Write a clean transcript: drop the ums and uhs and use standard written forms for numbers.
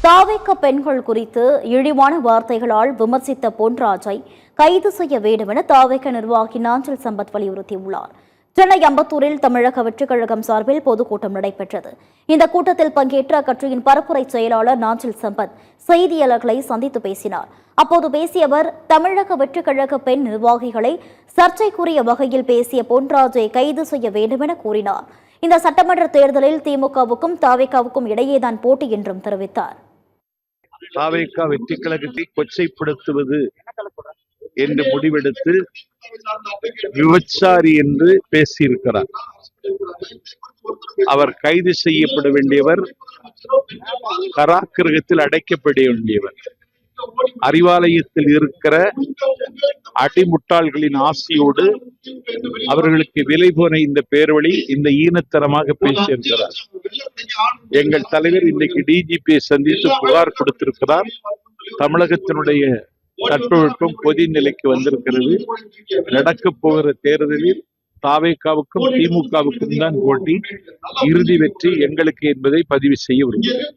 தாவேக்க பெண்கள் குறித்து இழிவான வார்த்தைகளால் விமர்சித்த பொன்ராஜை கைது செய்ய வேண்டும் என தாவேக்க நிர்வாகி நாஞ்சில் சம்பத் வலியுறுத்தியுள்ளார். சென்னை அம்பத்தூரில் தமிழக வெற்றிக் கழகம் சார்பில் பொதுக்கூட்டம் நடைபெற்றது. இந்த கூட்டத்தில் பங்கேற்ற அக்கட்சியின் பரப்புரை செயலாளர் நாஞ்சில் சம்பத் செய்தியாளர்களை சந்தித்து பேசினார். அப்போது பேசிய அவர், தமிழக வெற்றிக் கழக பெண் நிர்வாகிகளை சர்ச்சைக்குரிய வகையில் பேசிய பொன்ராஜை கைது செய்ய வேண்டும் என கூறினார். இந்த சட்டமன்ற தேர்தலில் திமுகவுக்கும் தாவேக்காவுக்கும் இடையேதான் போட்டி என்றும் தெரிவித்தார். தாவேக்கா வெற்றி கழகத்தை கொச்சைப்படுத்துவது என்று முடிவெடுத்து விபச்சாரி என்று பேசியிருக்கிறார். அவர் கைது செய்யப்பட வேண்டியவர், கராக்கிரகத்தில் அடைக்கப்பட வேண்டியவர். அறிவாலயத்தில் இருக்கிற அடிமுட்டாள்களின் ஆசையோடு அவர்களுக்கு விலை போன இந்த பேர்வழி இந்த ஈனத்தனமாக பேசியிருக்கிறார். எங்கள் தலைவர் இன்றைக்கு டிஜிபியை சந்தித்து புகார் கொடுத்திருக்கிறார். தமிழகத்தினுடைய தட்பவெப்பம் பொது நிலைக்கு வந்திருக்கிறது. நடக்கப் போகிற தேர்தலில் தாவேக்காவுக்கும் திமுகவுக்கும் தான் போட்டி. இறுதி வெற்றி எங்களுக்கு என்பதை பதிவு செய்ய விரும்புகிறேன்.